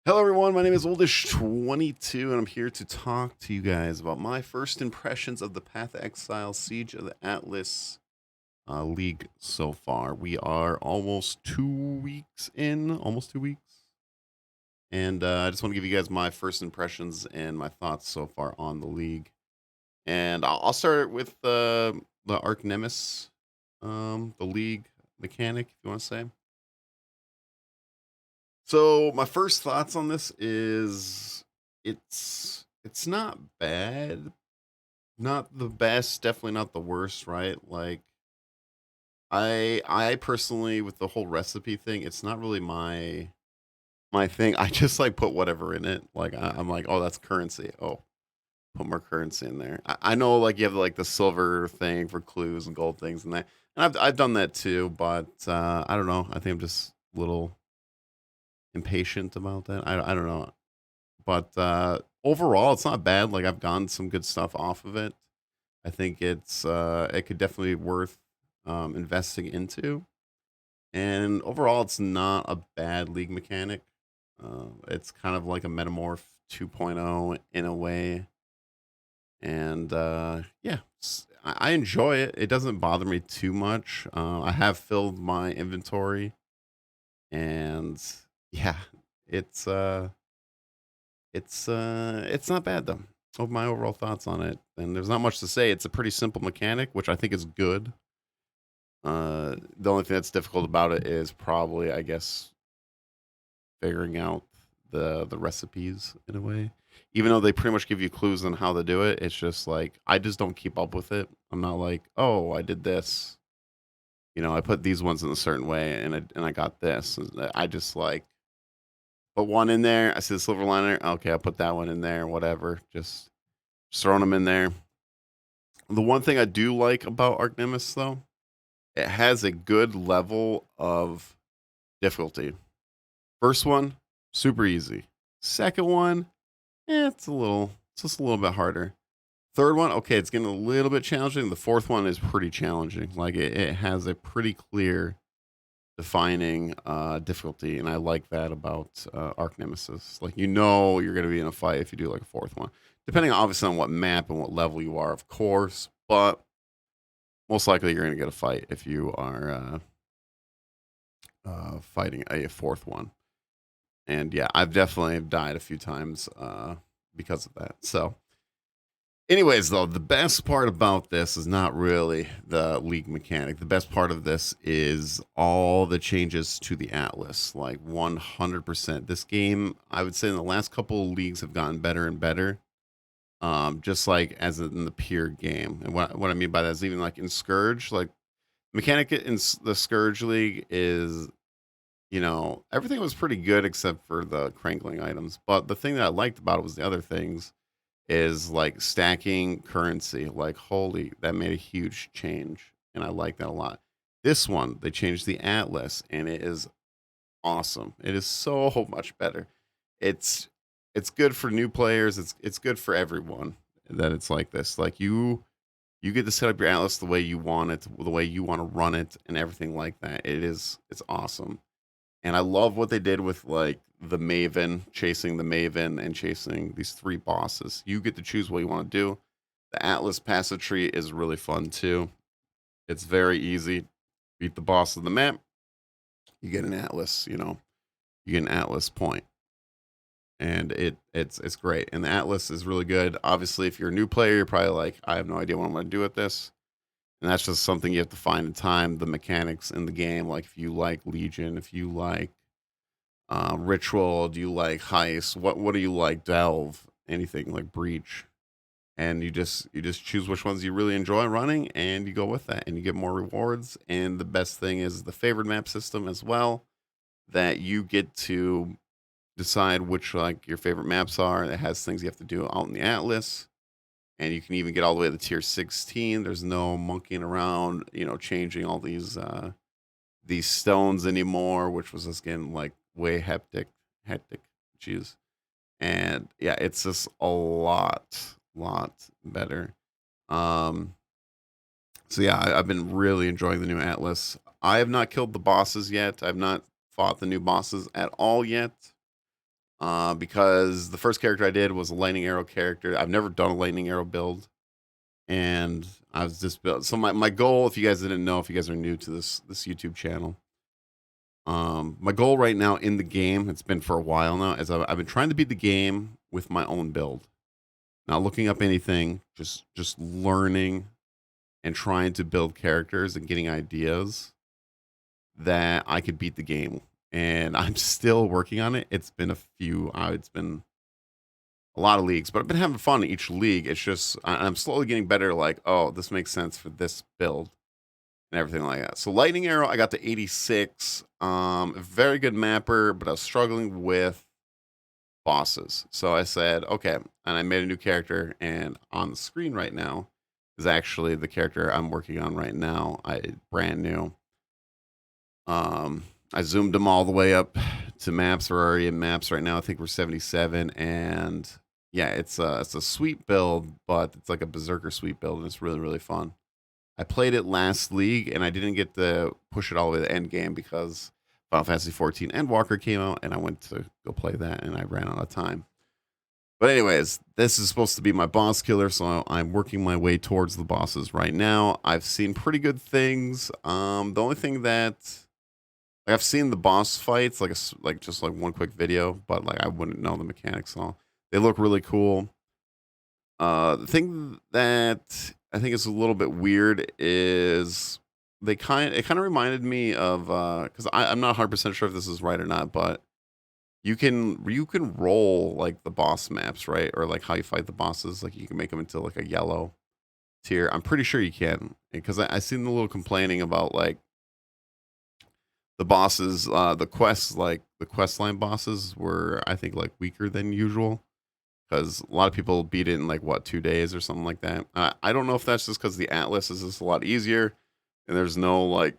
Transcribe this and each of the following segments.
Hello, everyone. My name is oldish 22, and I'm here to talk to you guys about my first impressions of the Path of Exile Siege of the Atlas League so far. We are almost 2 weeks in, almost 2 weeks. And I just want to give you guys my first impressions and my thoughts so far on the league. And I'll start with the Arc Nemesis, the league mechanic, if you want to say. So my first thoughts on this is it's not bad, not the best, definitely not the worst, right? Like I personally with the whole recipe thing, it's not really my thing. I just like put whatever in it. Like I'm like, oh, that's currency. Oh, put more currency in there. I know like you have like the silver thing for clues and gold things and that, and I've done that too. But I don't know. I think I'm just a little impatient about that. I don't know. But overall, it's not bad. Like I've gotten some good stuff off of it. I think it could definitely be worth investing into. And overall, it's not a bad league mechanic. It's kind of like a Metamorph 2.0 in a way. And yeah, I enjoy it. It doesn't bother me too much. I have filled my inventory, and yeah, it's uh, it's not bad though. Of my overall thoughts on it, and there's not much to say. It's a pretty simple mechanic, which I think is good. The only thing that's difficult about it is probably, I guess, figuring out the recipes in a way. Even though they pretty much give you clues on how to do it, it's just like I just don't keep up with it. I'm not like, oh, I did this. I put these ones in a certain way, and I got this. I just like put one in there. I see the silver liner. Okay, I'll put that one in there. Whatever. Just throwing them in there. The one thing I do like about Arc Nemesis, though, it has a good level of difficulty. First one, super easy. Second one, it's just a little bit harder. Third one, okay, it's getting a little bit challenging. The fourth one is pretty challenging. Like it has a pretty clear defining difficulty, and I like that about Arc Nemesis. Like you're going to be in a fight if you do like a fourth one, depending obviously on what map and what level you are, of course. But most likely you're going to get a fight if you are fighting a fourth one. And yeah, I've definitely died a few times because of that. So, anyways, though, the best part about this is not really the league mechanic. The best part of this is all the changes to the Atlas. Like 100%. This game, I would say, in the last couple of leagues have gotten better and better. Just like as in the pure game. And what I mean by that is even like in Scourge, like mechanic in the Scourge League is, everything was pretty good except for the crankling items. But the thing that I liked about it was the other things is like stacking currency. Like, holy, that made a huge change. And I like that a lot. This one, they changed the Atlas and it is awesome. It is so much better. It's it's good for new players. It's good for everyone that it's like this. Like you get to set up your Atlas the way you want it, the way you want to run it, and everything like that. It's awesome. And I love what they did with like the Maven, chasing the Maven and chasing these three bosses. You get to choose what you want to do. The Atlas passive tree is really fun too. It's very easy. Beat the boss of the map, you get an Atlas, you get an Atlas point. And it's great. And the Atlas is really good. Obviously, if you're a new player, you're probably like, I have no idea what I'm gonna do with this. And that's just something you have to find in time, the mechanics in the game. Like if you like Legion, if you like ritual, do you like heist, what do you like, delve, anything like breach, and you just choose which ones you really enjoy running and you go with that and you get more rewards. And the best thing is the favored map system as well, that you get to decide which like your favorite maps are. It has things you have to do out in the Atlas, and you can even get all the way to tier 16. There's no monkeying around, changing all these stones anymore, which was just getting like way hectic. Jeez. And yeah, it's just a lot better. Um, so yeah, I've been really enjoying the new Atlas. I have not killed the bosses yet. I've not fought the new bosses at all yet. because the first character I did was a lightning arrow character. I've never done a lightning arrow build, and I was just built. So my goal, if you guys didn't know, if you guys are new to this YouTube channel, my goal right now in the game, it's been for a while now, is I've been trying to beat the game with my own build, not looking up anything, just learning and trying to build characters and getting ideas that I could beat the game. And I'm still working on it. It's been it's been a lot of leagues, but I've been having fun in each league. It's just I'm slowly getting better. Like, oh, this makes sense for this build and everything like that. So Lightning Arrow, I got to 86. A very good mapper, but I was struggling with bosses. So I said, okay, and I made a new character, and on the screen right now is actually the character I'm working on right now. Brand new. I zoomed them all the way up to maps. We're already in maps right now. I think we're 77, and yeah, it's a sweet build, but it's like a berserker sweet build, and it's really really fun. I played it last league, and I didn't get to push it all the way to the end game because Final Fantasy 14 and Walker came out, and I went to go play that, and I ran out of time. But anyways, this is supposed to be my boss killer, so I'm working my way towards the bosses right now. I've seen pretty good things. The only thing that like I've seen the boss fights, like just like one quick video, but like I wouldn't know the mechanics. All they look really cool. The thing that I think is a little bit weird is it kind of reminded me of because I'm not 100% sure if this is right or not, but you can roll like the boss maps, right? Or like how you fight the bosses, like you can make them into like a yellow tier. I'm pretty sure you can because I seen the little complaining about like the bosses, the quests, like the quest line bosses were, I think, like weaker than usual because a lot of people beat it in like what 2 days or something like that. I don't know if that's just because the Atlas is just a lot easier and there's no like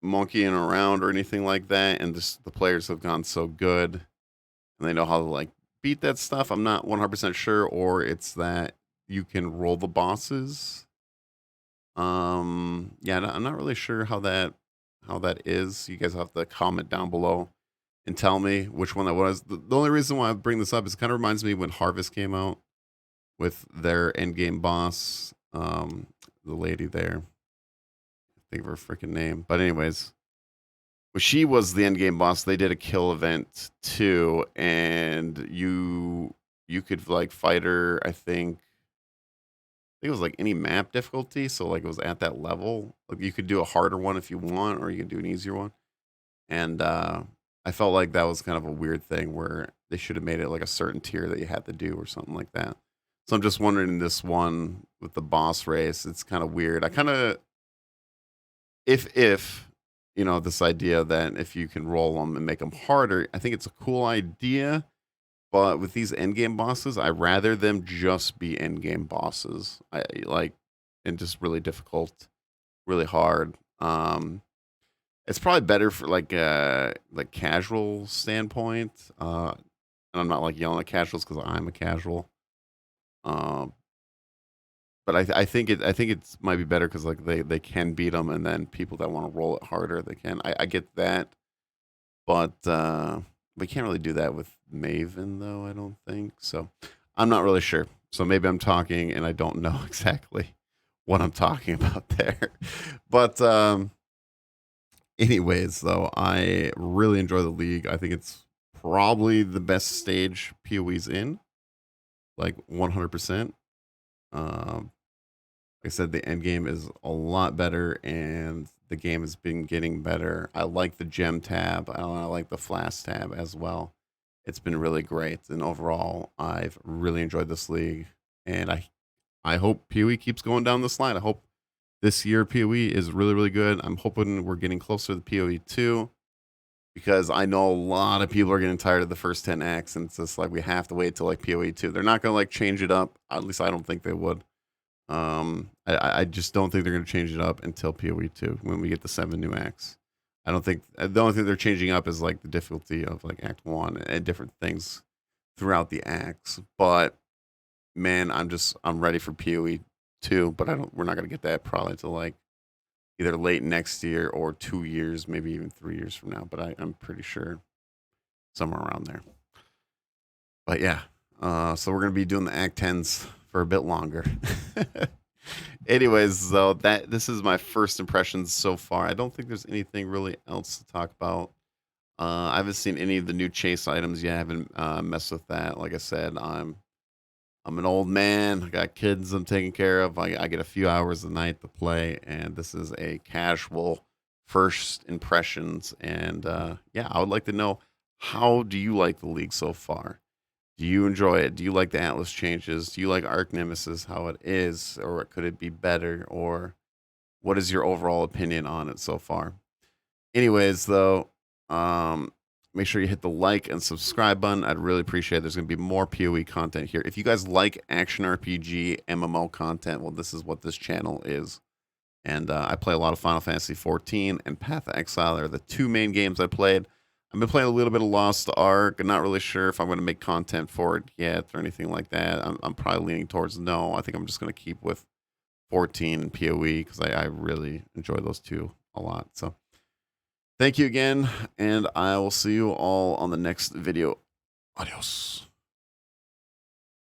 monkeying around or anything like that, and just the players have gone so good and they know how to like beat that stuff. I'm not 100% sure, or it's that you can roll the bosses. Yeah, I'm not really sure how that is. You guys have to comment down below and tell me which one that was. The only reason why I bring this up is it kind of reminds me when Harvest came out with their end game boss, the lady there. I think of her freaking name. But anyways, when she was the end game boss, they did a kill event too, and you could like fight her. I think it was like any map difficulty, so like it was at that level. Like you could do a harder one if you want, or you could do an easier one. And I felt like that was kind of a weird thing where they should have made it like a certain tier that you had to do or something like that. So I'm just wondering this one with the boss race, it's kind of weird. I kind of if this idea that if you can roll them and make them harder, I think it's a cool idea. But with these end game bosses, I rather them just be end game bosses. I like and just really difficult, really hard. It's probably better for like casual standpoint. And I'm not like yelling at casuals because I'm a casual. Um, but I think it's might be better because like they can beat them, and then people that want to roll it harder they can. I get that, but we can't really do that with Maven though. I don't think so. I'm not really sure. So maybe I'm talking and I don't know exactly what I'm talking about there. But anyways, though, I really enjoy the league. I think it's probably the best stage PoE's in, like 100%. Um, like I said, the end game is a lot better, and the game has been getting better. I like the gem tab. I like the flash tab as well. It's been really great, and overall, I've really enjoyed this league. And I hope PoE keeps going down this line. I hope this year PoE is really really good. I'm hoping we're getting closer to PoE 2 because I know a lot of people are getting tired of the first 10 acts, and it's just like we have to wait till like PoE 2. They're not gonna like change it up. At least I don't think they would. I just don't think they're going to change it up until PoE 2 when we get the 7 new acts. I don't think the only thing they're changing up is like the difficulty of like Act 1 and different things throughout the acts. But man, I'm ready for PoE 2, but we're not going to get that probably until like either late next year or 2 years, maybe even 3 years from now, but I'm pretty sure somewhere around there. But yeah, so we're gonna be doing the Act 10s for a bit longer. Anyways, though, that this is my first impressions so far. I don't think there's anything really else to talk about. I haven't seen any of the new chase items yet. I haven't messed with that. Like I said, I'm an old man. I got kids I'm taking care of. I get a few hours a night to play, and this is a casual first impressions. And yeah, I would like to know, how do you like the league so far? Do you enjoy it? Do you like the Atlas changes? Do you like Arc Nemesis how it is, or could it be better? Or what is your overall opinion on it so far? Anyways, though, um, make sure you hit the like and subscribe button. I'd really appreciate it. There's going to be more PoE content here. If you guys like action RPG MMO content, well, this is what this channel is. And I play a lot of Final Fantasy 14 and Path of Exile. Are the two main games I played. I've been playing a little bit of Lost Ark. I'm not really sure if I'm going to make content for it yet or anything like that. I'm probably leaning towards no. I think I'm just going to keep with 14 and PoE because I really enjoy those two a lot. So thank you again, and I will see you all on the next video. Adios.